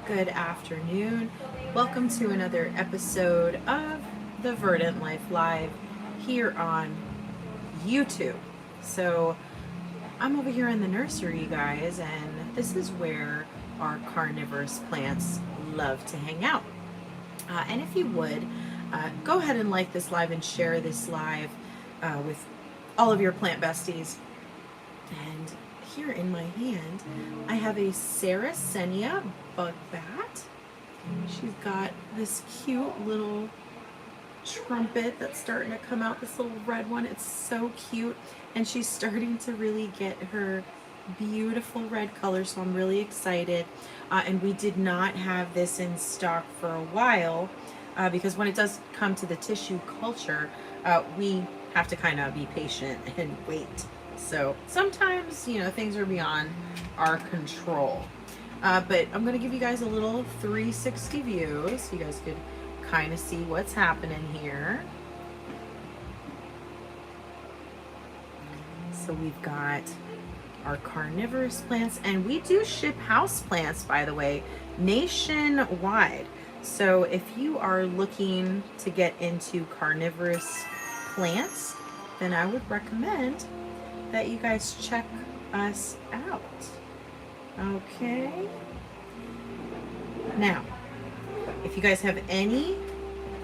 good afternoon. Welcome to another episode of the Verdant Life Live here on YouTube. So, I'm over here in the nursery, you guys, and this is where our carnivorous plants love to hang out. And if you would, go ahead and like this live and share this live with all of your plant besties. And here in my hand, I have a Sarracenia bug bat. She's got this cute little trumpet that's starting to come out, this little red one. It's so cute. And she's starting to really get her beautiful red color, so I'm really excited. And we did not have this in stock for a while because when it does come to the tissue culture, we have to kind of be patient and wait. So sometimes, things are beyond our control. But I'm going to give you guys a little 360 view so you guys could kind of see what's happening here. So we've got our carnivorous plants, and we do ship house plants, by the way, nationwide. So if you are looking to get into carnivorous plants, then I would recommend that you guys check us out. Okay. Now, if you guys have any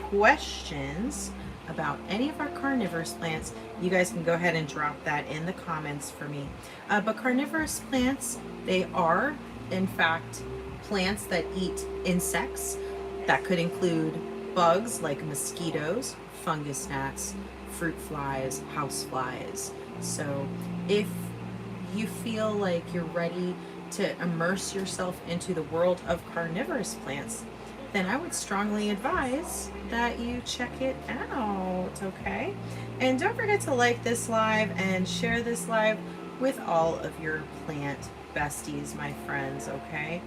questions about any of our carnivorous plants, you guys can go ahead and drop that in the comments for me. But carnivorous plants, they are, in fact, plants that eat insects. That could include bugs like mosquitoes, fungus gnats, fruit flies, house flies. So if you feel like you're ready to immerse yourself into the world of carnivorous plants, then I would strongly advise that you check it out, okay? And don't forget to like this live and share this live with all of your plant besties, my friends, okay?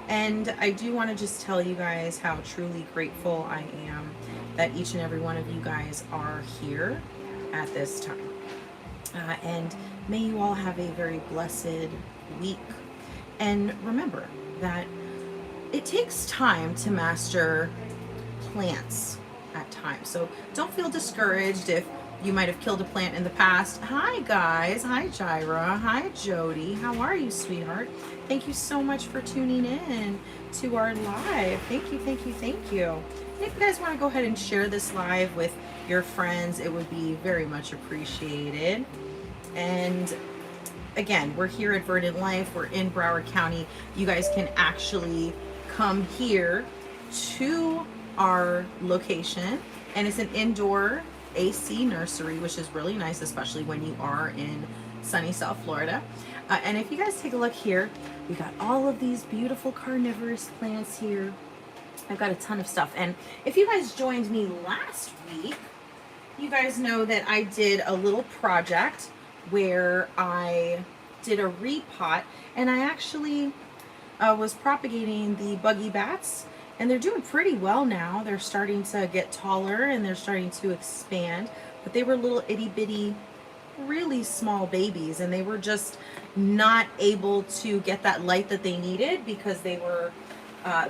And I do want to just tell you guys how truly grateful I am that each and every one of you guys are here at this time. And may you all have a very blessed week. And remember that it takes time to master plants at times. So don't feel discouraged if you might have killed a plant in the past. Hi guys, hi Jira, hi Jody. How are you, sweetheart? Thank you so much for tuning in to our live. Thank you, thank you, thank you. And if you guys want to go ahead and share this live with your friends, it would be very much appreciated. And again, we're here at Verdant Life. We're in Broward County. You guys can actually come here to our location, and it's an indoor AC nursery, which is really nice, especially when you are in sunny South Florida. And if you guys take a look here, we got all of these beautiful carnivorous plants here. I've got a ton of stuff. And if you guys joined me last week, you guys know that I did a little project where I did a repot, and I actually was propagating the buggy bats, and they're doing pretty well now. They're starting to get taller and they're starting to expand, but they were little itty bitty, really small babies, and they were just not able to get that light that they needed because they were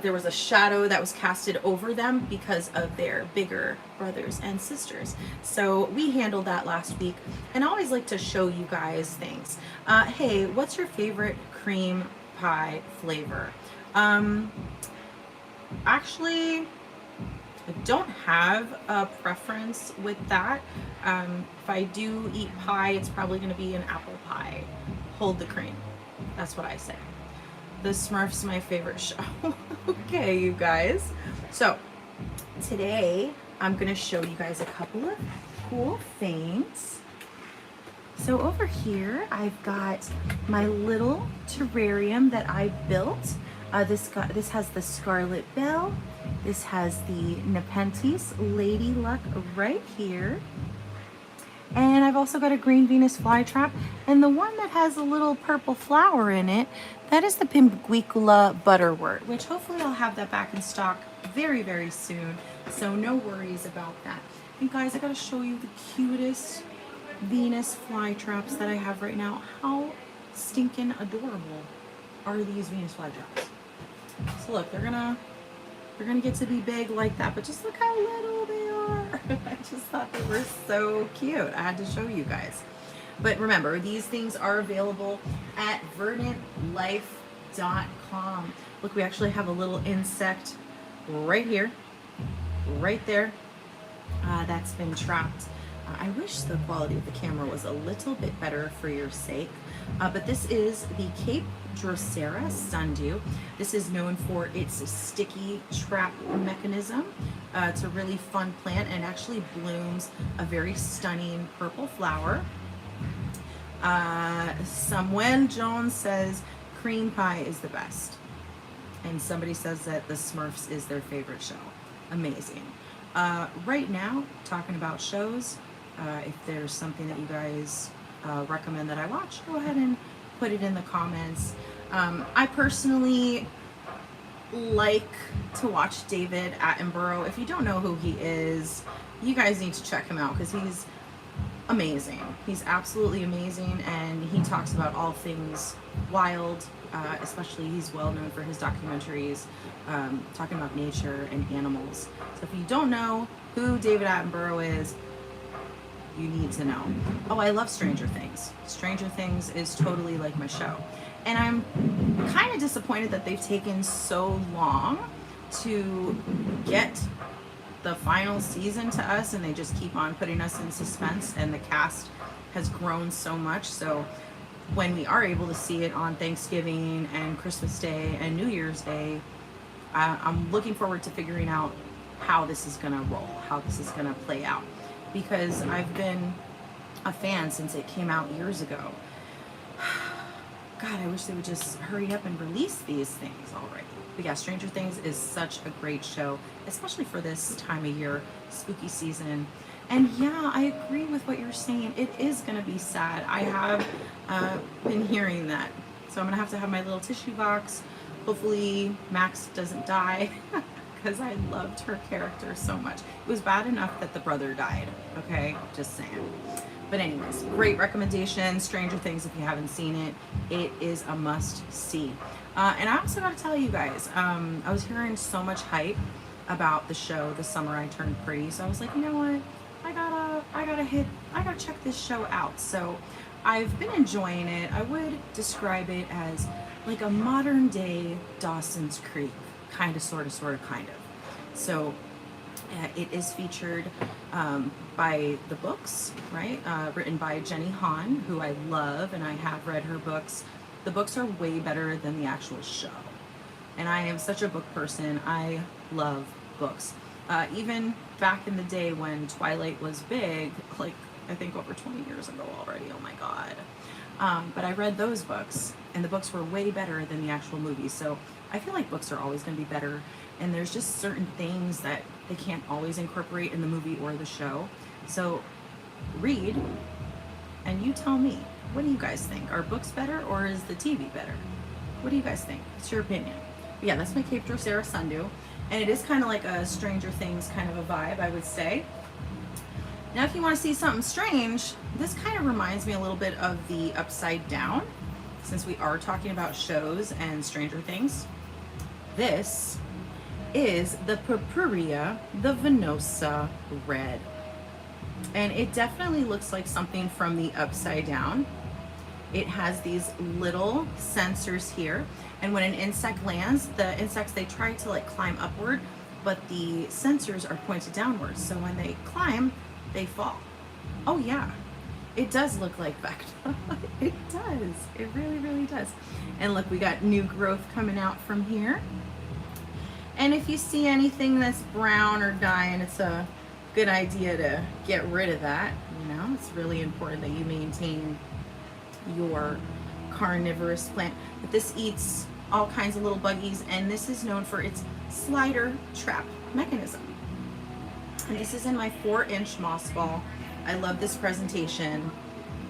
there was a shadow that was casted over them because of their bigger brothers and sisters. So we handled that last week, and I always like to show you guys things. Hey, what's your favorite cream pie flavor? Actually, I don't have a preference with that. If I do eat pie, it's probably going to be an apple pie. Hold the cream. That's what I say. The Smurfs, my favorite show. Okay, you guys. So today I'm going to show you guys a couple of cool things. So over here I've got my little terrarium that I built. This has the Scarlet Bell. This has the Nepenthes Lady Luck right here. And I've also got a green Venus flytrap, and the one that has a little purple flower in it, that is the Pinguicula butterwort, which hopefully I'll have that back in stock very, very soon. So no worries about that. And guys, I gotta show you the cutest Venus flytraps that I have right now. How stinking adorable are these Venus flytraps? So look, they're gonna get to be big like that, but just look how little they are. I just thought they were so cute. I had to show you guys. But remember, these things are available at verdantlife.com. Look, we actually have a little insect right here, right there, that's been trapped. I wish the quality of the camera was a little bit better for your sake, but this is the Cape Drosera sundew. This is known for its sticky trap mechanism. It's a really fun plant and actually blooms a very stunning purple flower. Someone Jones says cream pie is the best, and somebody says that the Smurfs is their favorite show. Amazing. Right now, talking about shows, if there's something that you guys recommend that I watch, go ahead and put it in the comments. I personally like to watch David Attenborough. If you don't know who he is, you guys need to check him out because he's amazing. He's absolutely amazing, and he talks about all things wild. Especially, he's well known for his documentaries talking about nature and animals. So if you don't know who David Attenborough is, you need to know. Oh, I love Stranger Things. Stranger Things is totally like my show. And I'm kind of disappointed that they've taken so long to get the final season to us, and they just keep on putting us in suspense, and the cast has grown so much. So when we are able to see it on Thanksgiving and Christmas Day and New Year's Day, I'm looking forward to figuring out how this is gonna roll, how this is gonna play out, because I've been a fan since it came out years ago. God, I wish they would just hurry up and release these things already. But yeah, Stranger Things is such a great show, especially for this time of year, spooky season. And yeah, I agree with what you're saying. It is going to be sad. I have been hearing that. So I'm going to have my little tissue box. Hopefully Max doesn't die because I loved her character so much. It was bad enough that the brother died. Okay, just saying. But anyways, great recommendation. Stranger Things, if you haven't seen it, it is a must see. And I also got to tell you guys, I was hearing so much hype about the show, The Summer I Turned Pretty. So I was like, you know what? I gotta check this show out. So I've been enjoying it. I would describe it as like a modern day Dawson's Creek, kind of. So it is featured by the books, right? Written by Jenny Han, who I love, and I have read her books. The books are way better than the actual show. And I am such a book person. I love books. Even back in the day when Twilight was big, like I think over 20 years ago already, oh my God. But I read those books, and the books were way better than the actual movies. So I feel like books are always going to be better, and there's just certain things that they can't always incorporate in the movie or the show. So read, and you tell me, what do you guys think? Are books better, or is the TV better? What do you guys think? What's your opinion? But yeah, that's my Cape Drosera sundew, and it is kind of like a Stranger Things kind of a vibe, I would say. Now, if you want to see something strange, this kind of reminds me a little bit of the Upside Down, since we are talking about shows and Stranger Things. This is the Purpurea, the Venosa Red. And it definitely looks like something from the Upside Down. It has these little sensors here, and when an insect lands, the insects, they try to like climb upward, but the sensors are pointed downwards, so when they climb, they fall. Oh yeah, it does look like Vecna. It does. It really, really does. And look, we got new growth coming out from here. And if you see anything that's brown or dying, it's a good idea to get rid of that. You know, it's really important that you maintain your carnivorous plant. But this eats all kinds of little buggies, and this is known for its slider trap mechanism. And this is in my 4-inch moss ball. I love this presentation.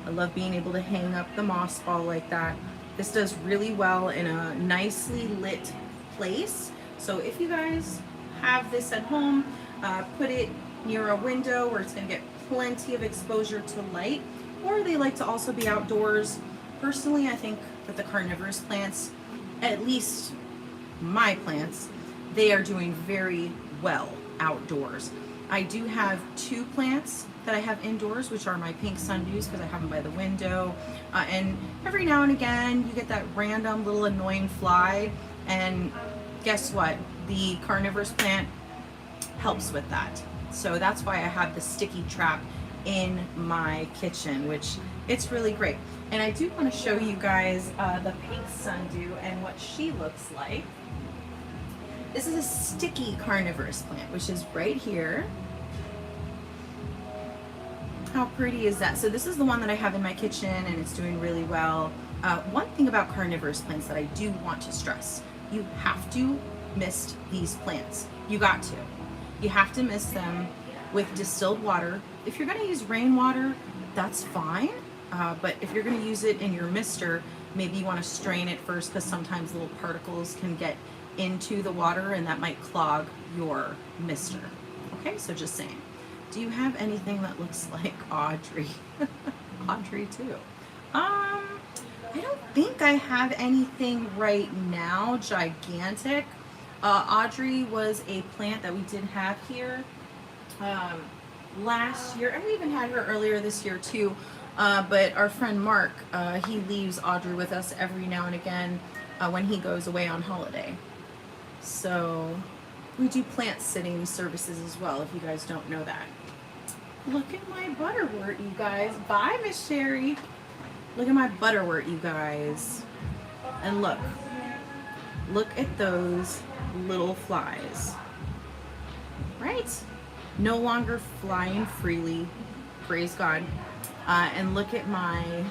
I love being able to hang up the moss ball like that. This does really well in a nicely lit place. So if you guys have this at home, put it near a window where it's going to get plenty of exposure to light, or they like to also be outdoors. Personally, I think that the carnivorous plants at least my plants, they are doing very well outdoors. I do have 2 plants that I have indoors, which are my pink sundews because I have them by the window. And every now and again, you get that random little annoying fly. And guess what? The carnivorous plant helps with that. So that's why I have the sticky trap in my kitchen, which it's really great. And I do want to show you guys the pink sundew and what she looks like. This is a sticky carnivorous plant, which is right here. How pretty is that? So this is the one that I have in my kitchen and it's doing really well. One thing about carnivorous plants that I do want to stress, you have to mist these plants. You got to. You have to mist them with distilled water. If you're gonna use rainwater, that's fine. But if you're gonna use it in your mister, maybe you wanna strain it first because sometimes little particles can get into the water and that might clog your mister. Okay, so just saying. Do you have anything that looks like Audrey? Audrey too. I don't think I have anything right now gigantic. Audrey was a plant that we did have here last year, and we even had her earlier this year too. But our friend Mark, he leaves Audrey with us every now and again when he goes away on holiday. So we do plant sitting services as well, if you guys don't know that. Look at my butterwort, you guys. Bye, Miss Sherry. Look at my butterwort, you guys. And look at those little flies. Right? No longer flying freely. Praise God. And look at my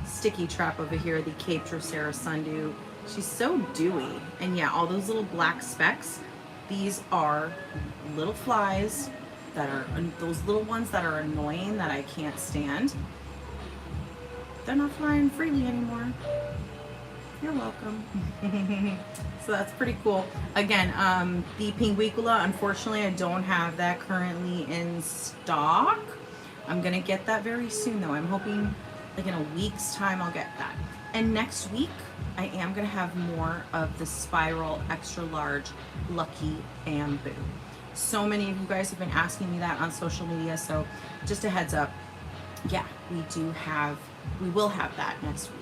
sticky trap over here, the Cape Drosera sundew. She's so dewy. And yeah, all those little black specks, these are little flies that are, those little ones that are annoying that I can't stand. They're not flying freely anymore. You're welcome. So that's pretty cool. Again, the Pinguicula, unfortunately, I don't have that currently in stock. I'm gonna get that very soon though. I'm hoping like in a week's time I'll get that. And next week, I am gonna have more of the spiral extra large Lucky Bamboo. So many of you guys have been asking me that on social media, so just a heads up. Yeah, we will have that next week.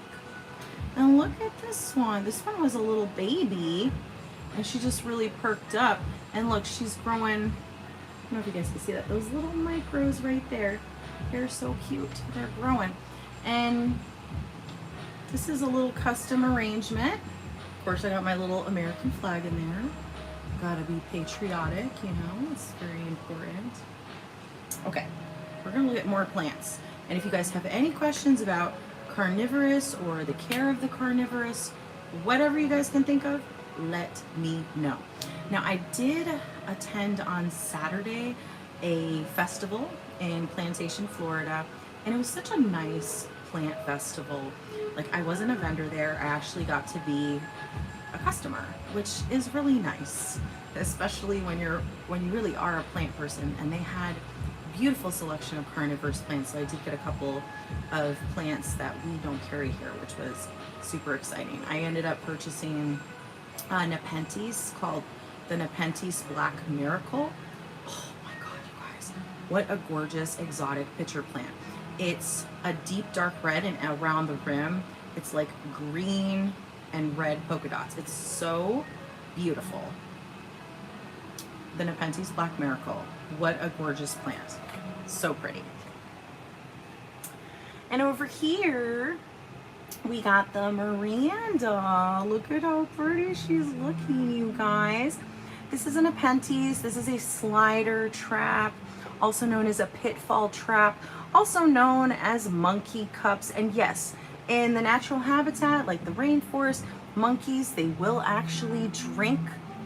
And look at this one. This one was a little baby and she just really perked up. And look, she's growing. I don't know if you guys can see that. Those little micros right there, they're so cute. They're growing. And this is a little custom arrangement. Of course, I got my little American flag in there. Gotta be patriotic, you know, it's very important. Okay, we're gonna look at more plants. And if you guys have any questions about carnivorous or the care of the carnivorous, whatever you guys can think of, let me know. Now, I did attend on Saturday a festival in Plantation, Florida, and it was such a nice plant festival. Like, I wasn't a vendor there, I actually got to be a customer, which is really nice, especially when you really are a plant person. And they had beautiful selection of carnivorous plants, so I did get a couple of plants that we don't carry here, which was super exciting. I ended up purchasing Nepenthes called the Nepenthes Black Miracle. Oh my god, you guys, what a gorgeous exotic pitcher plant. It's a deep dark red, and around the rim it's like green and red polka dots. It's so beautiful. The Nepenthes Black Miracle. What a gorgeous plant. So pretty. And over here, we got the Miranda. Look at how pretty she's looking, you guys. This is a Nepenthes. This is a slider trap, also known as a pitfall trap, also known as monkey cups. And yes, in the natural habitat, like the rainforest, monkeys, they will actually drink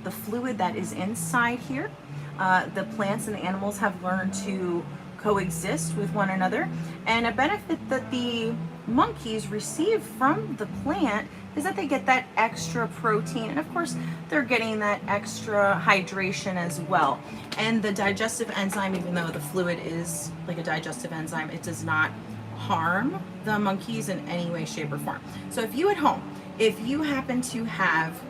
the fluid that is inside here. The plants and the animals have learned to coexist with one another. And a benefit that the monkeys receive from the plant is that they get that extra protein. And of course, they're getting that extra hydration as well. And the digestive enzyme, even though the fluid is like a digestive enzyme, it does not harm the monkeys in any way, shape, or form. So if you at home, if you happen to have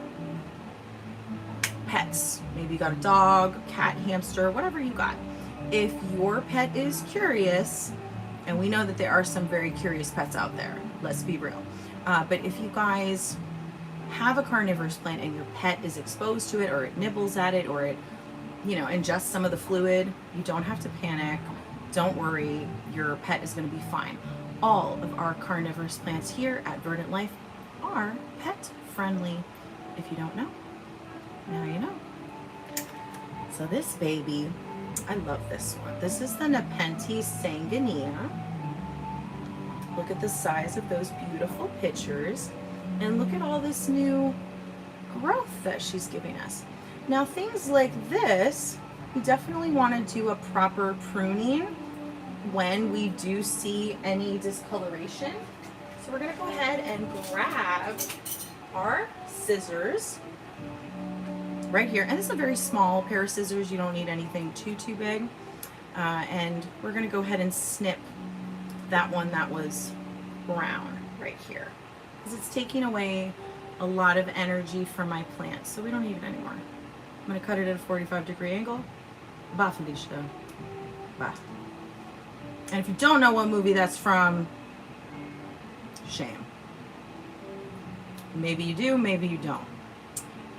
pets. Maybe you got a dog, cat, hamster, whatever you got. If your pet is curious, and we know that there are some very curious pets out there, let's be real. But if you guys have a carnivorous plant and your pet is exposed to it, or it nibbles at it, or it, ingests some of the fluid, you don't have to panic. Don't worry, your pet is going to be fine. All of our carnivorous plants here at Verdant Life are pet friendly. If you don't know, now you know. So this baby, I love this one. This is the Nepenthes sanguinea. Look at the size of those beautiful pictures, and look at all this new growth that she's giving us. Now things like this, we definitely want to do a proper pruning when we do see any discoloration. So we're going to go ahead and grab our scissors right here. And this is a very small pair of scissors. You don't need anything too big. And we're going to go ahead and snip that one that was brown right here, because it's taking away a lot of energy from my plant, so we don't need it anymore. I'm going to cut it at a 45-degree angle. Bye, Felicia. Bye. And if you don't know what movie that's from, shame. Maybe you do, maybe you don't.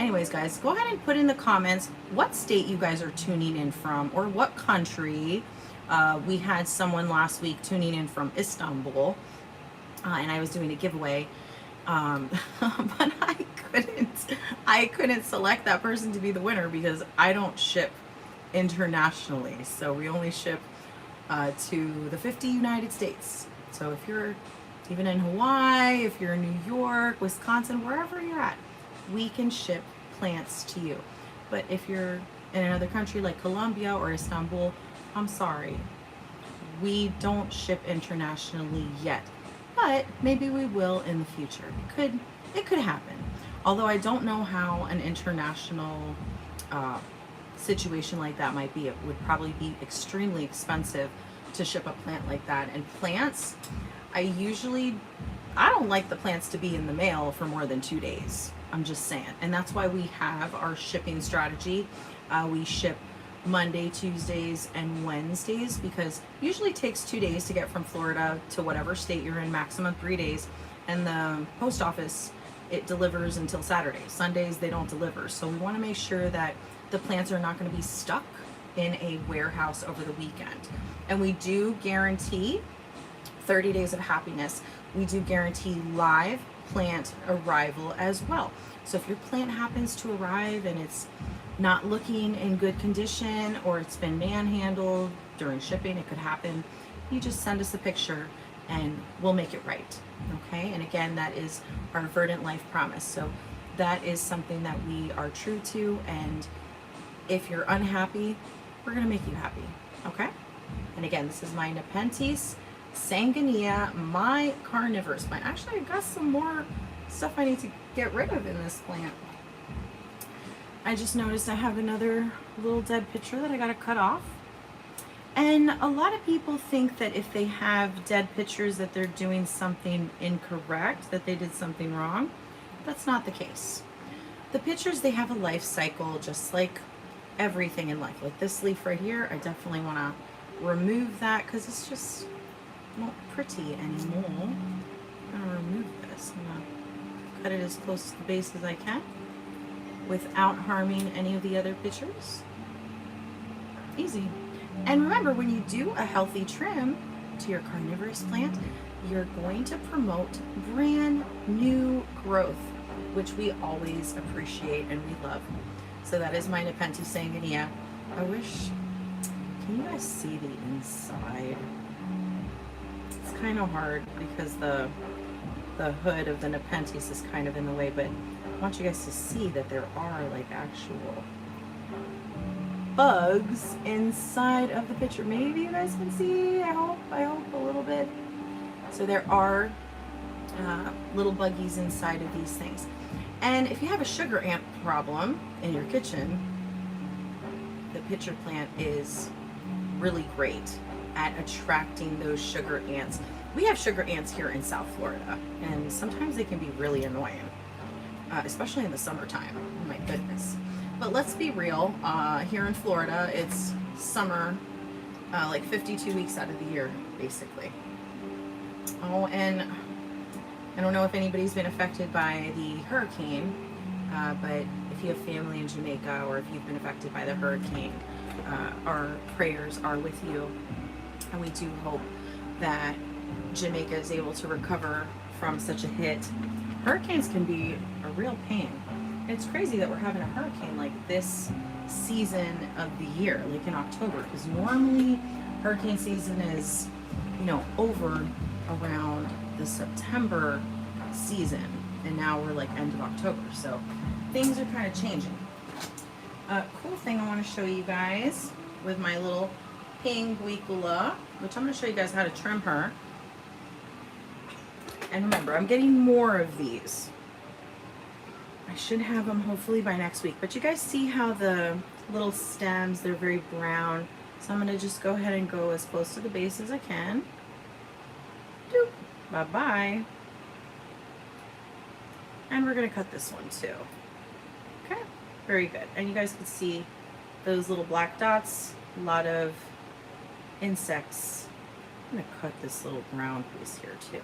Anyways, guys, go ahead and put in the comments what state you guys are tuning in from, or what country. We had someone last week tuning in from Istanbul, and I was doing a giveaway, but I couldn't select that person to be the winner because I don't ship internationally. So we only ship to the 50 United States. So if you're even in Hawaii, if you're in New York, Wisconsin, wherever you're at, we can ship plants to you. But if you're in another country like Colombia or Istanbul, I'm sorry, we don't ship internationally yet, but maybe we will in the future. It could happen. Although I don't know how an international situation like that might be. It would probably be extremely expensive to ship a plant like that. And plants, I don't like the plants to be in the mail for more than 2 days. I'm just saying. And that's why we have our shipping strategy. We ship Monday, Tuesdays, and Wednesdays, because it usually takes 2 days to get from Florida to whatever state you're in, maximum 3 days. And the post office, it delivers until Saturday. Sundays, they don't deliver. So we want to make sure that the plants are not going to be stuck in a warehouse over the weekend. And we do guarantee 30 days of happiness. We do guarantee live plant arrival as well. So if your plant happens to arrive and it's not looking in good condition, or it's been manhandled during shipping, it could happen, you just send us a picture and we'll make it right. Okay? And again, that is our Verdant Life promise. So that is something that we are true to, and if you're unhappy, we're going to make you happy. Okay? And again, this is my Nepenthes sanguinea, my carnivorous plant. Actually, I got some more stuff I need to get rid of in this plant. I just noticed I have another little dead picture that I got to cut off. And a lot of people think that if they have dead pictures that they're doing something incorrect, that they did something wrong. That's not the case. The pictures, they have a life cycle, just like everything in life. Like this leaf right here, I definitely want to remove that because it's just not pretty anymore. I'm going to remove this. I'm going to cut it as close to the base as I can without harming any of the other pictures. Easy. And remember, when you do a healthy trim to your carnivorous plant, you're going to promote brand new growth, which we always appreciate and we love. So that is my Nepenthes sanguinea. I wish, can you guys see the inside? It's kind of hard because the hood of the Nepenthes is kind of in the way, but I want you guys to see that there are like actual bugs inside of the picture. Maybe you guys can see, I hope a little bit. So there are little buggies inside of these things. And if you have a sugar ant problem in your kitchen, the pitcher plant is really great at attracting those sugar ants. We have sugar ants here in South Florida, and sometimes they can be really annoying, especially in the summertime. Oh my goodness. But let's be real, here in Florida, it's summer, like 52 weeks out of the year, basically. Oh, and I don't know if anybody's been affected by the hurricane, but if you have family in Jamaica or if you've been affected by the hurricane, our prayers are with you. And we do hope that Jamaica is able to recover from such a hit. Hurricanes can be a real pain. It's crazy that we're having a hurricane like this season of the year, like in October, because normally hurricane season is, over around the September season, and now we're like end of October, so things are kind of changing. Cool thing I want to show you guys with my little Pinguicula, which I'm going to show you guys how to trim her. And remember, I'm getting more of these. I should have them hopefully by next week. But you guys see how the little stems, they're very brown. So I'm going to just go ahead and go as close to the base as I can. Doop. Bye-bye. And we're going to cut this one too. Okay, very good. And you guys can see those little black dots, a lot of insects. I'm going to cut this little brown piece here too.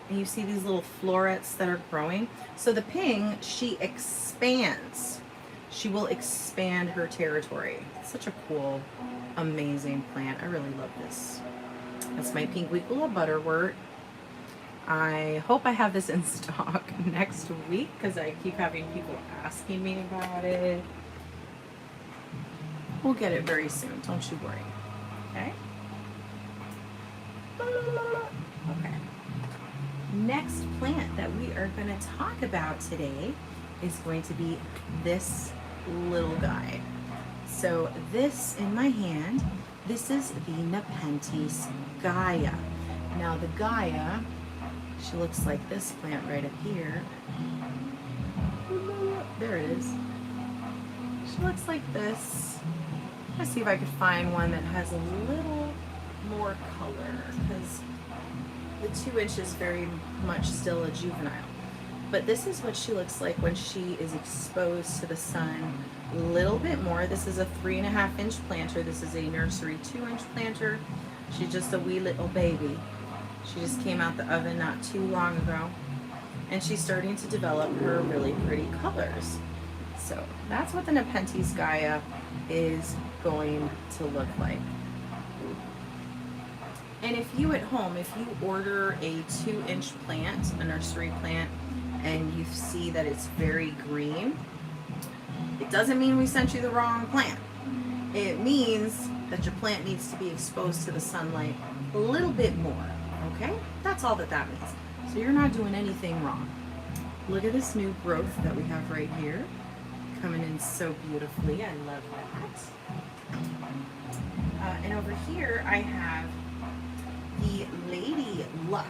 And you see these little florets that are growing. So the ping, she expands. She will expand her territory. It's such a cool, amazing plant. I really love this. That's my Pinguicula butterwort. I hope I have this in stock next week because I keep having people asking me about it. We'll get it very soon, don't you worry. Okay? Okay. Next plant that we are going to talk about today is going to be this little guy. So this in my hand, this is the Nepenthes Gaia. Now the Gaia, she looks like this plant right up here. There it is. She looks like this. Let's see if I could find one that has a little more color, because the 2 inch is very much still a juvenile. But this is what she looks like when she is exposed to the sun a little bit more. This is a 3.5 inch planter. This is a nursery 2 inch planter. She's just a wee little baby. She just came out the oven not too long ago. And she's starting to develop her really pretty colors. So that's what the Nepenthes Gaia is going to look like. And if you at home, if you order a 2 inch plant, a nursery plant, and you see that it's very green, it doesn't mean we sent you the wrong plant. It means that your plant needs to be exposed to the sunlight a little bit more, okay? That's all that means. So you're not doing anything wrong. Look at this new growth that we have right here, coming in so beautifully. I love that. And over here I have the Lady Luck,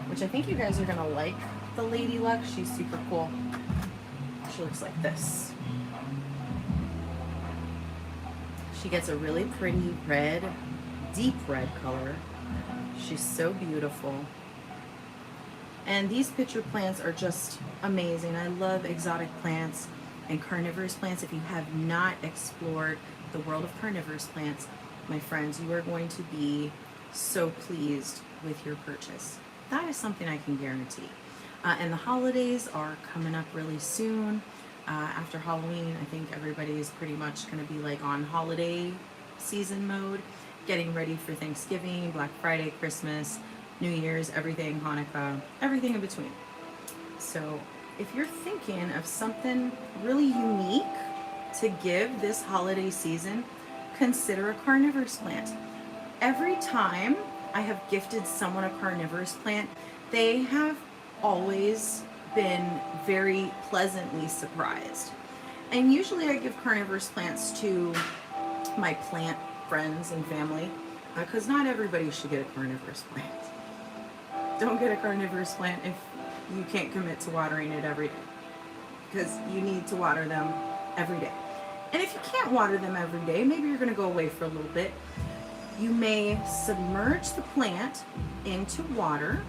which I think you guys are gonna like the Lady Luck. She's super cool. She looks like this. She gets a really pretty red, deep red color. She's so beautiful. And these pitcher plants are just amazing. I love exotic plants and carnivorous plants. If you have not explored the world of carnivorous plants, my friends, you are going to be so pleased with your purchase. That is something I can guarantee. And the holidays are coming up really soon. After Halloween, I think everybody is pretty much going to be like on holiday season mode, getting ready for Thanksgiving, Black Friday, Christmas, New Year's, everything, Hanukkah, everything in between. So if you're thinking of something really unique to give this holiday season, consider a carnivorous plant. Every time I have gifted someone a carnivorous plant, they have always been very pleasantly surprised. And usually I give carnivorous plants to my plant friends and family, because not everybody should get a carnivorous plant. Don't get a carnivorous plant if you can't commit to watering it every day, because you need to water them every day. And if you can't water them every day, maybe you're going to go away for a little bit, you may submerge the plant into water,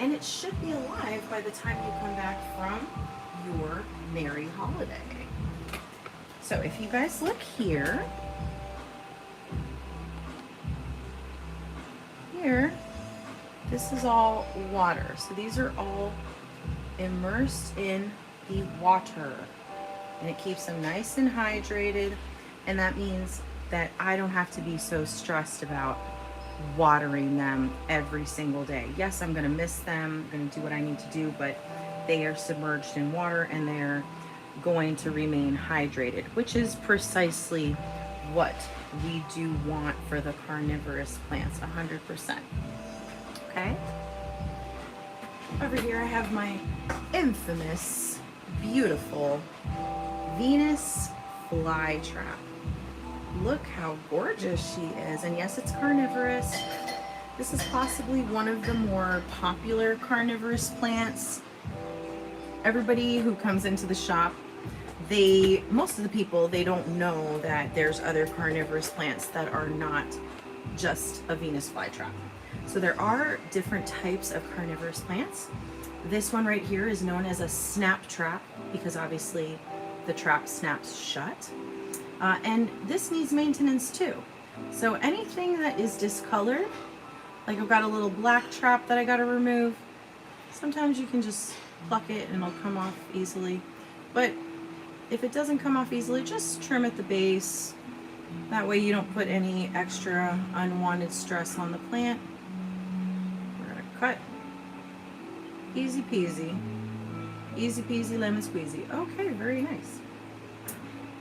and it should be alive by the time you come back from your merry holiday. So if you guys look here, this is all water. So these are all immersed in the water, and it keeps them nice and hydrated. And that means that I don't have to be so stressed about watering them every single day. Yes, I'm going to miss them. I'm going to do what I need to do, but they are submerged in water and they're going to remain hydrated, which is precisely what we do want for the carnivorous plants, 100%. Okay. Over here I have my infamous, beautiful Venus flytrap. Look how gorgeous she is. And yes, it's carnivorous. This is possibly one of the more popular carnivorous plants. Everybody who comes into the shop, most of the people, they don't know that there's other carnivorous plants that are not just a Venus flytrap. So there are different types of carnivorous plants. This one right here is known as a snap trap because obviously the trap snaps shut. And this needs maintenance too. So anything that is discolored, like I've got a little black trap that I got to remove, sometimes you can just pluck it and it'll come off easily. But if it doesn't come off easily, just trim at the base. That way you don't put any extra unwanted stress on the plant. We're gonna cut. Easy peasy. Easy peasy lemon squeezy. Okay, very nice.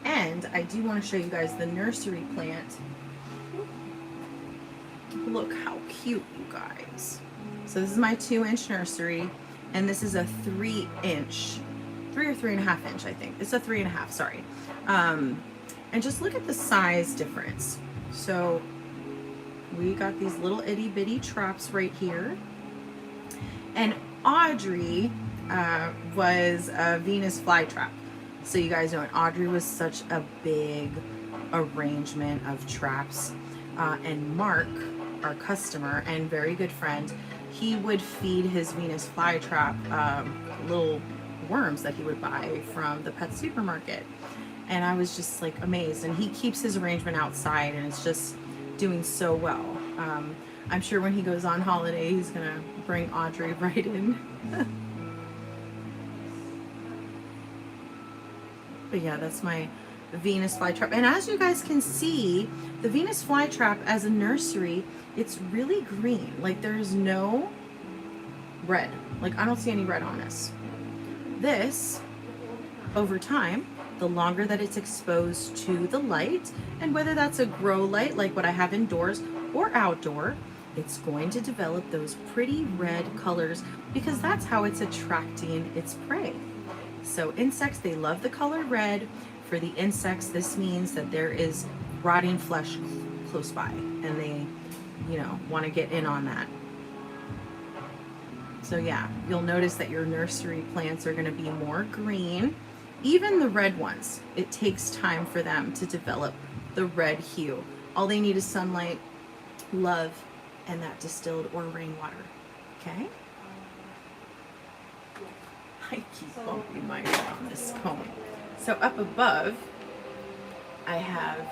And I do want to show you guys the nursery plant. Look how cute, you guys. So this is my 2-inch nursery, and this is a 3-inch, 3 or 3.5 inch, I think. It's a 3.5, sorry. And just look at the size difference. So we got these little itty bitty traps right here. And Audrey was a Venus flytrap. So you guys know it. Audrey was such a big arrangement of traps. And Mark, our customer and very good friend, he would feed his Venus flytrap little worms that he would buy from the pet supermarket. And I was just like amazed. And he keeps his arrangement outside and it's just doing so well. I'm sure when he goes on holiday, he's gonna bring Audrey right in. But yeah, that's my Venus flytrap. And as you guys can see, the Venus flytrap as a nursery, it's really green. Like there's no red. Like I don't see any red on this. This, over time, the longer that it's exposed to the light, and whether that's a grow light like what I have indoors or outdoor, it's going to develop those pretty red colors because that's how it's attracting its prey. So insects, they love the color red. For the insects, this means that there is rotting flesh close by and they, want to get in on that. So yeah, you'll notice that your nursery plants are going to be more green. Even the red ones, it takes time for them to develop the red hue. All they need is sunlight, love, and that distilled or rainwater. Okay? I keep bumping my head on this cone. So up above, I have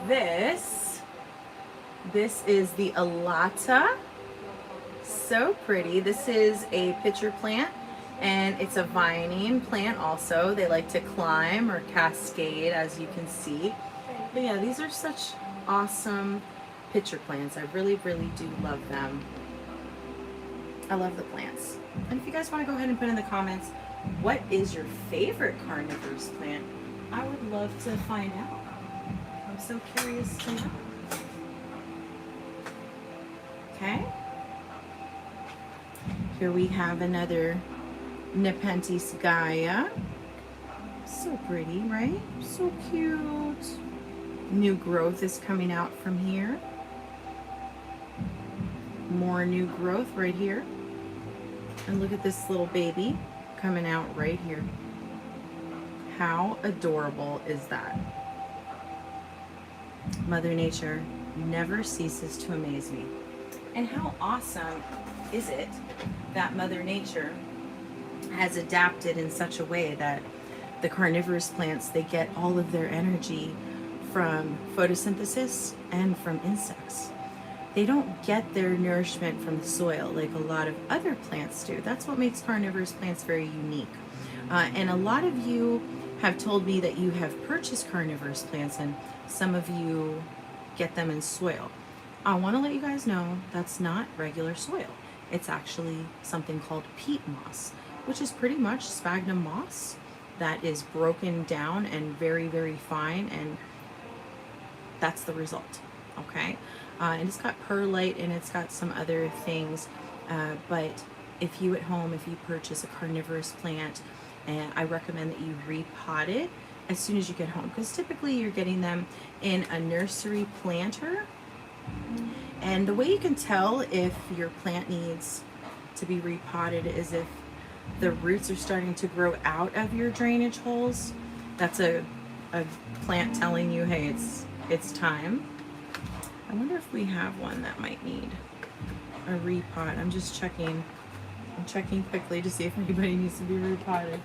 this. This is the Alata. So pretty. This is a pitcher plant, and it's a vining plant also. They like to climb or cascade, as you can see. But yeah, these are such awesome pitcher plants. I really, really do love them. I love the plants. And if you guys want to go ahead and put in the comments, what is your favorite carnivorous plant? I would love to find out. I'm so curious to know. Okay. Here we have another Nepenthes Gaia. So pretty, right? So cute. New growth is coming out from here. More new growth right here. And look at this little baby coming out right here. How adorable is that? Mother Nature never ceases to amaze me. And how awesome is it that Mother Nature has adapted in such a way that The carnivorous plants, they get all of their energy from photosynthesis and from insects. They don't get their nourishment from the soil like a lot of other plants do. That's what makes carnivorous plants very unique. And a lot of you have told me that you have purchased carnivorous plants, and some of you get them in soil. I want to let you guys know that's not regular soil. It's actually something called peat moss, which is pretty much sphagnum moss that is broken down and very, very fine, and that's the result. Okay, and it's got perlite and it's got some other things, but if you at home, if you purchase a carnivorous plant, and I recommend that you repot it as soon as you get home, because typically you're getting them in a nursery planter. And the way you can tell if your plant needs to be repotted is if the roots are starting to grow out of your drainage holes. That's a plant telling you, hey, it's time. I wonder if we have one that might need a repot. I'm just checking. I'm checking quickly to see if anybody needs to be repotted.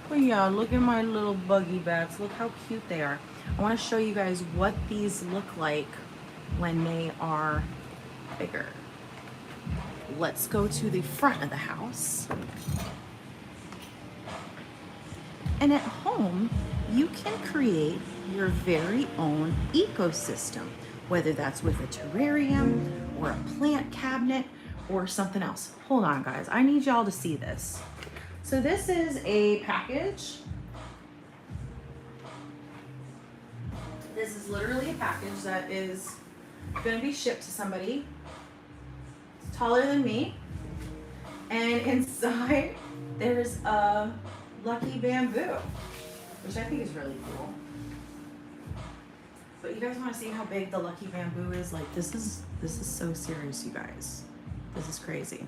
But yeah, look at my little buggy bats. Look how cute they are. I want to show you guys what these look like when they are bigger. Let's go to the front of the house. And at home, you can create your very own ecosystem, whether that's with a terrarium or a plant cabinet or something else. Hold on, guys. I need y'all to see this. So this is a package. This is literally a package that is going to be shipped to somebody. It's taller than me. And inside there's a lucky bamboo, which I think is really cool. But you guys want to see how big the lucky bamboo is? Like, this is so serious, you guys. This is crazy.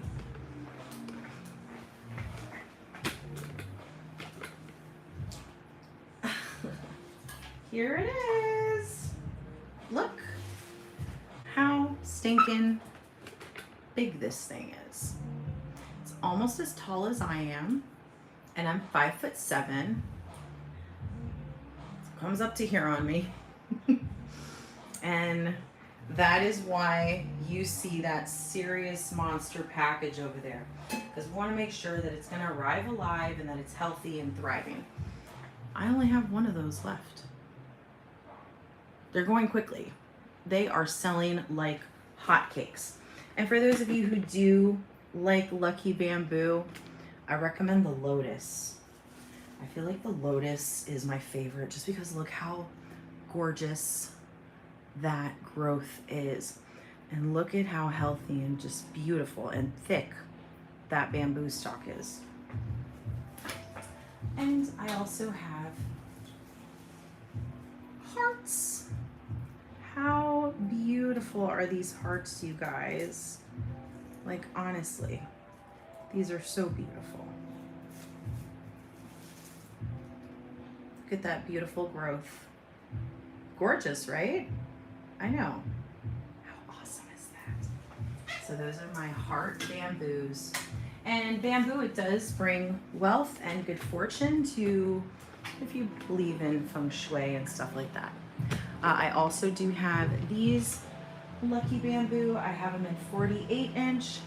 Here it is. Look how stinking big this thing is. It's almost as tall as I am, and I'm 5'7". It comes up to here on me. And that is why you see that serious monster package over there, because we want to make sure that it's going to arrive alive and that it's healthy and thriving. I only have one of those left. They're going quickly. They are selling like hotcakes. And for those of you who do like lucky bamboo, I recommend the lotus. I feel like the lotus is my favorite just because look how gorgeous that growth is. And look at how healthy and just beautiful and thick that bamboo stalk is. And I also have hearts. How beautiful are these hearts, you guys? Like, honestly, these are so beautiful. Look at that beautiful growth. Gorgeous, right? I know. How awesome is that? So those are my heart bamboos. And bamboo, it does bring wealth and good fortune to, if you believe in feng shui and stuff like that. I also do have these lucky bamboo. I have them in 48 inch,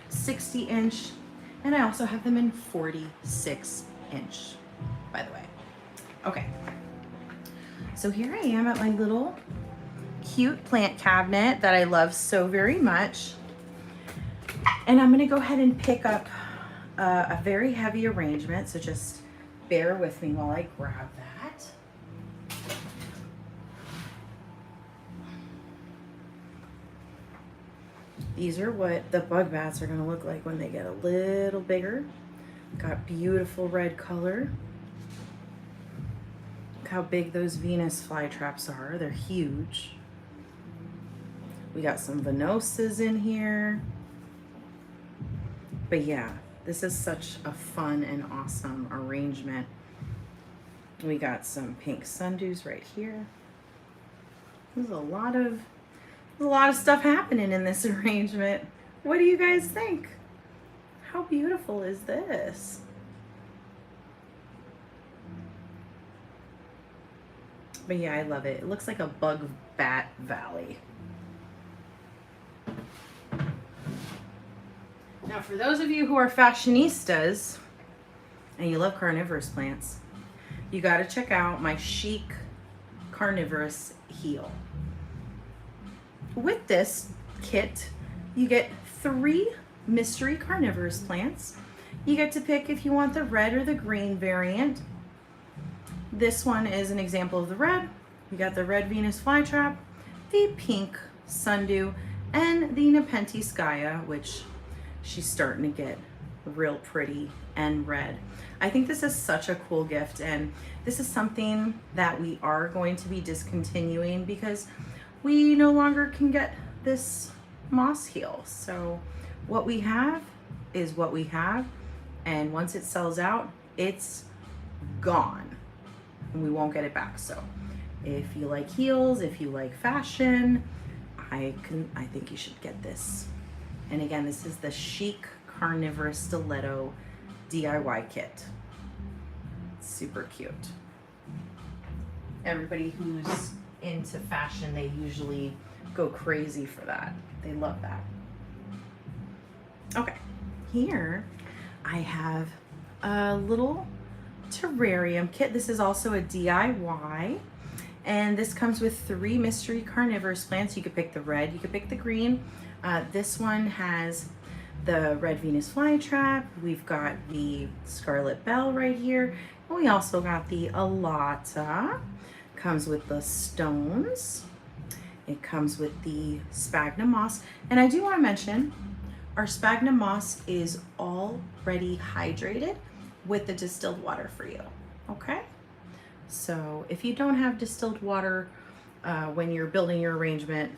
60 inch, and I also have them in 46 inch, by the way. Okay, so here I am at my little cute plant cabinet that I love so very much. And I'm gonna go ahead and pick up a very heavy arrangement, so just bear with me while I grab that. These are what the bug bats are gonna look like when they get a little bigger. Got beautiful red color. Look how big those Venus flytraps are. They're huge. We got some Venosas in here. But yeah, this is such a fun and awesome arrangement. We got some pink sundews right here. There's a lot of stuff happening in this arrangement. What do you guys think? How beautiful is this? But yeah, I love it. It looks like a bug bat valley. Now, for those of you who are fashionistas and you love carnivorous plants, you got to check out my chic carnivorous heel. With this kit, you get 3 mystery carnivorous plants. You get to pick if you want the red or the green variant. This one is an example of the red. You got the red Venus flytrap, the pink sundew, and the Nepenthe skya, which she's starting to get real pretty and red. I think this is such a cool gift, and this is something that we are going to be discontinuing because we no longer can get this moss heel. So what we have is what we have, and once it sells out, it's gone and we won't get it back. So if you like heels, if you like fashion, I think you should get this. And again, this is the Chic Carnivorous Stiletto DIY kit. Super cute. Everybody who's into fashion, they usually go crazy for that. They love that. Okay, here I have a little terrarium kit. This is also a DIY, and this comes with 3 mystery carnivorous plants. You could pick the red, you could pick the green. This one has the red Venus flytrap. We've got the scarlet bell right here. And we also got the alata. Comes with the stones. It comes with the sphagnum moss. And I do want to mention, our sphagnum moss is already hydrated with the distilled water for you, okay? So if you don't have distilled water when you're building your arrangement,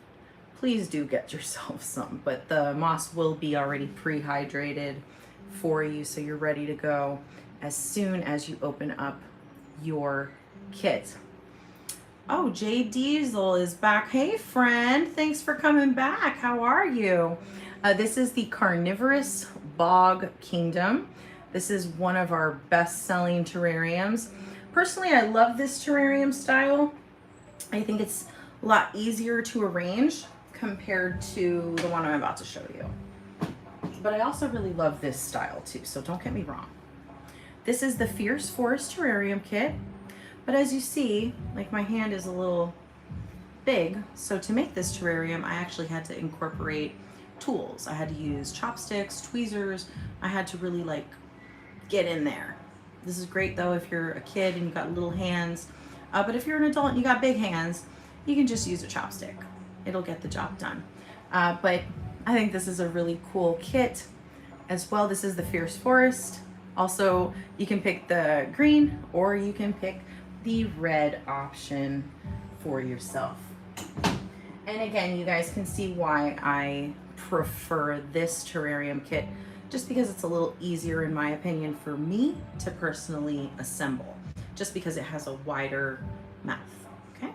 please do get yourself some, but the moss will be already pre-hydrated for you, so you're ready to go as soon as you open up your kit. Oh, Jay Diesel is back. Hey friend, thanks for coming back. How are you? This is the Carnivorous Bog Kingdom. This is one of our best-selling terrariums. Personally, I love this terrarium style. I think it's a lot easier to arrange compared to the one I'm about to show you. But I also really love this style too, so don't get me wrong. This is the Fierce Forest Terrarium Kit. But as you see, like my hand is a little big, so to make this terrarium, I actually had to incorporate tools. I had to use chopsticks, tweezers. I had to really like get in there. This is great though if you're a kid and you've got little hands, but if you're an adult and you got big hands, you can just use a chopstick. It'll get the job done. But I think this is a really cool kit as well. This is the Fierce Forest. Also, you can pick the green or you can pick the red option for yourself. And again, you guys can see why I prefer this terrarium kit, just because it's a little easier in my opinion for me to personally assemble, just because it has a wider mouth, okay?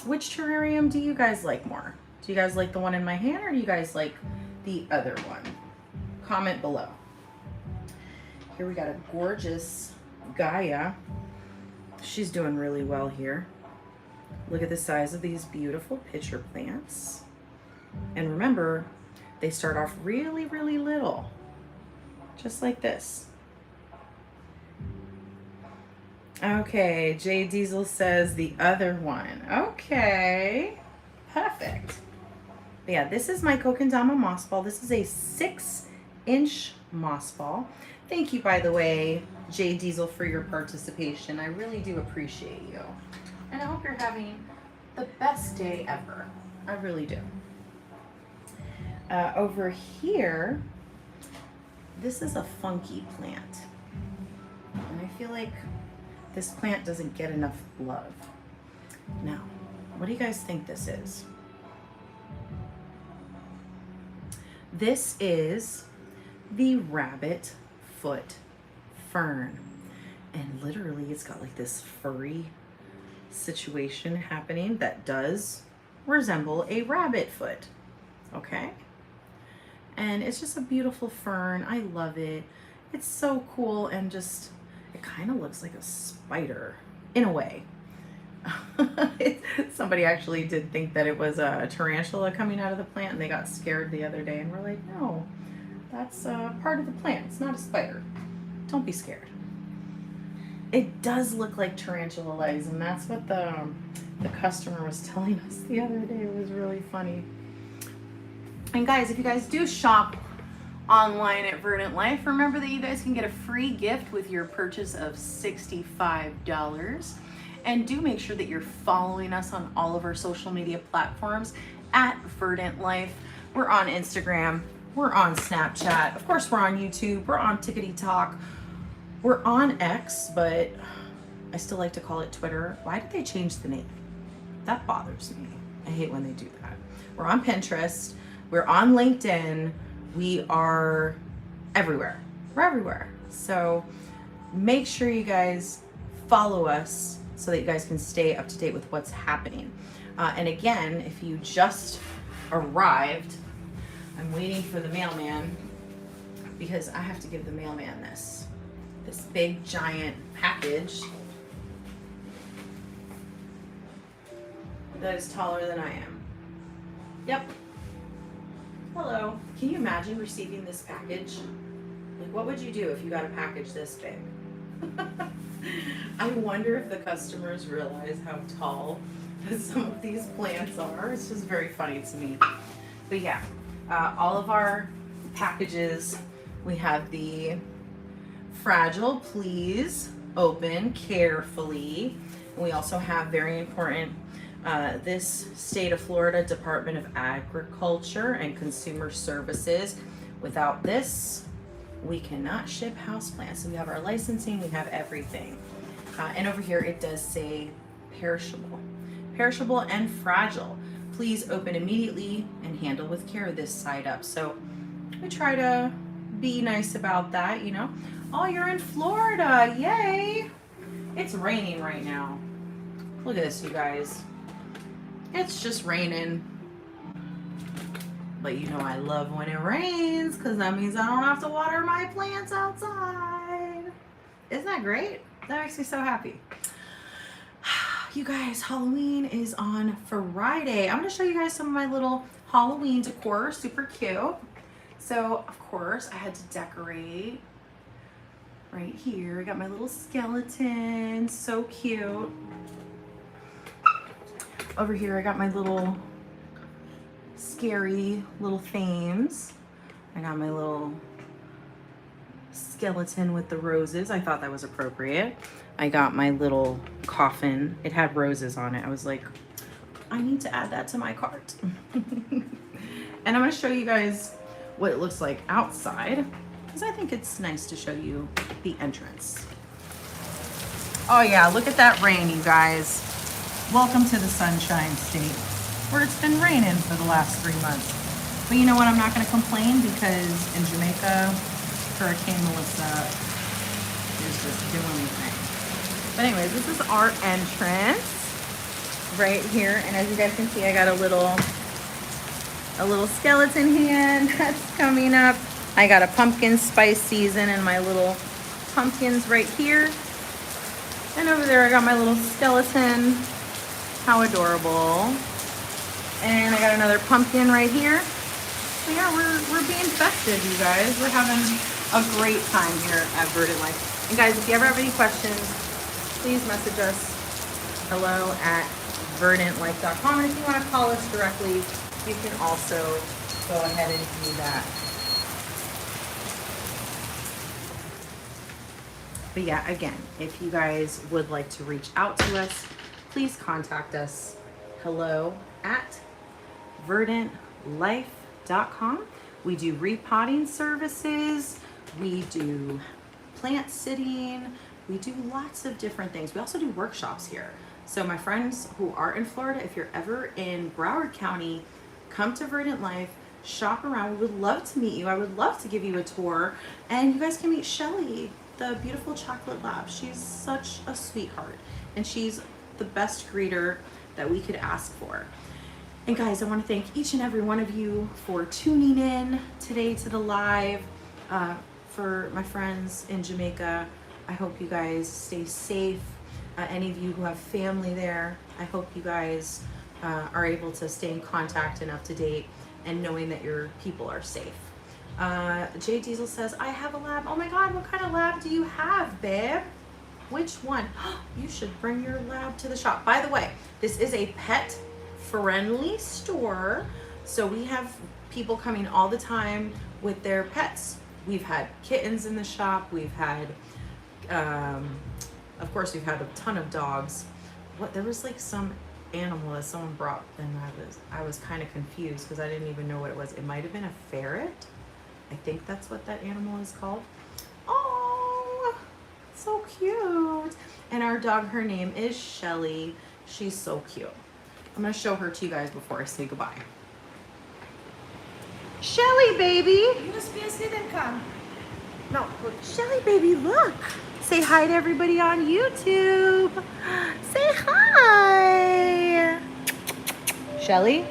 Which terrarium do you guys like more? Do you guys like the one in my hand or do you guys like the other one? Comment below. Here we got a gorgeous Gaia. She's doing really well here. Look at the size of these beautiful pitcher plants. And remember, they start off really, really little, just like this. Okay, Jay Diesel says the other one. Okay, perfect. But yeah, this is my Kokendama moss ball. This is a 6-inch moss ball. Thank you, by the way, Jay Diesel, for your participation. I really do appreciate you. And I hope you're having the best day ever. I really do. Over here, this is a funky plant. And I feel like this plant doesn't get enough love. Now, what do you guys think this is? This is the rabbit foot fern. And literally it's got like this furry situation happening that does resemble a rabbit foot, okay? And it's just a beautiful fern. I love it. It's so cool, and just, it kind of looks like a spider in a way. Somebody actually did think that it was a tarantula coming out of the plant, and they got scared the other day, and we're like, no, that's part of the plant. It's not a spider. Don't be scared. It does look like tarantula legs, and that's what the customer was telling us the other day. It was really funny. And guys, if you guys do shop online at Verdant Life, remember that you guys can get a free gift with your purchase of $65. And do make sure that you're following us on all of our social media platforms at Verdant Life. We're on Instagram, we're on Snapchat, of course we're on YouTube, we're on Tickety Talk, we're on X, but I still like to call it Twitter. Why did they change the name? That bothers me. I hate when they do that. We're on Pinterest, we're on LinkedIn, we are everywhere. We're everywhere. So make sure you guys follow us so that you guys can stay up to date with what's happening. And again, if you just arrived, I'm waiting for the mailman because I have to give the mailman this big giant package that is taller than I am. Yep. Hello. Can you imagine receiving this package? Like, what would you do if you got a package this big? I wonder if the customers realize how tall some of these plants are. It's just very funny to me. But yeah, all of our packages, we have the fragile, please open carefully. And we also have very important, this state of Florida Department of Agriculture and Consumer Services. Without this, we cannot ship houseplants. So we have our licensing, we have everything. And over here it does say perishable. Perishable and fragile. Please open immediately and handle with care this side up. So we try to be nice about that, you know. Oh, you're in Florida, yay! It's raining right now. Look at this, you guys. It's just raining. But you know I love when it rains because that means I don't have to water my plants outside. Isn't that great? That makes me so happy. You guys, Halloween is on Friday. I'm going to show you guys some of my little Halloween decor. Super cute. So, of course, I had to decorate right here. I got my little skeleton. So cute. Over here, I got my little scary little themes. I got my little skeleton with the roses. I thought that was appropriate. I got my little coffin. It had roses on it. I was like, I need to add that to my cart. And I'm going to show you guys what it looks like outside because I think it's nice to show you the entrance. Oh yeah, look at that rain, you guys. Welcome to the Sunshine State, where it's been raining for the last 3 months. But you know what? I'm not going to complain because in Jamaica, Hurricane Melissa is just doing the thing. But anyways, this is our entrance right here. And as you guys can see, I got a little skeleton hand that's coming up. I got a pumpkin spice season and my little pumpkins right here. And over there, I got my little skeleton. How adorable. And I got another pumpkin right here. So yeah, we're being festive, you guys. We're having a great time here at Verdant Life. And guys, if you ever have any questions, please message us. hello@verdantlife.com. And if you want to call us directly, you can also go ahead and do that. But yeah, again, if you guys would like to reach out to us, please contact us. hello@verdantlife.com. We do repotting services. We do plant sitting. We do lots of different things. We also do workshops here. So my friends who are in Florida, if you're ever in Broward County, come to Verdant Life, shop around. We would love to meet you. I would love to give you a tour. And you guys can meet Shelly, the beautiful chocolate lab. She's such a sweetheart. And she's the best greeter that we could ask for. And guys, I want to thank each and every one of you for tuning in today to the live. For my friends in Jamaica, I hope you guys stay safe. any of you who have family there. I hope you guys are able to stay in contact and up to date and knowing that your people are safe. Jay Diesel says, I have a lab. Oh my God, what kind of lab do you have, babe? Which one? You should bring your lab to the shop. By the way, this is a pet friendly store. So we have people coming all the time with their pets. We've had kittens in the shop. We've had, of course, we've had a ton of dogs. There was like some animal that someone brought, and I was kind of confused because I didn't even know what it was. It might have been a ferret. I think that's what that animal is called. Oh, so cute. And our dog, her name is Shelly. She's so cute. I'm gonna show her to you guys before I say goodbye. Shelly, baby. You must be asleep and come. No, Shelly, baby, look. Say hi to everybody on YouTube. Say hi. Shelly?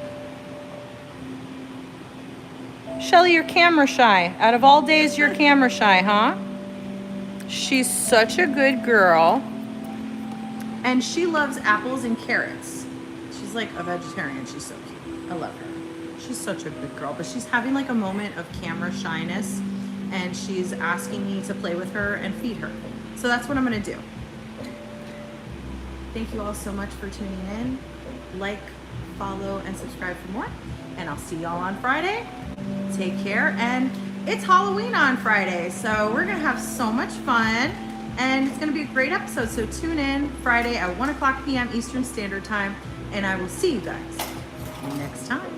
Shelly, you're camera shy. Out of all days, you're camera shy, huh? She's such a good girl. And she loves apples and carrots. She's like a vegetarian. She's so cute. I love her. She's such a good girl, but she's having like a moment of camera shyness, and she's asking me to play with her and feed her. So that's what I'm gonna do. Thank you all so much for tuning in. Like, follow, and subscribe for more. And I'll see y'all on Friday. Take care. And it's Halloween on Friday, so we're gonna have so much fun. And it's gonna be a great episode. So tune in Friday at 1 o'clock p.m. Eastern Standard Time. And I will see you guys next time.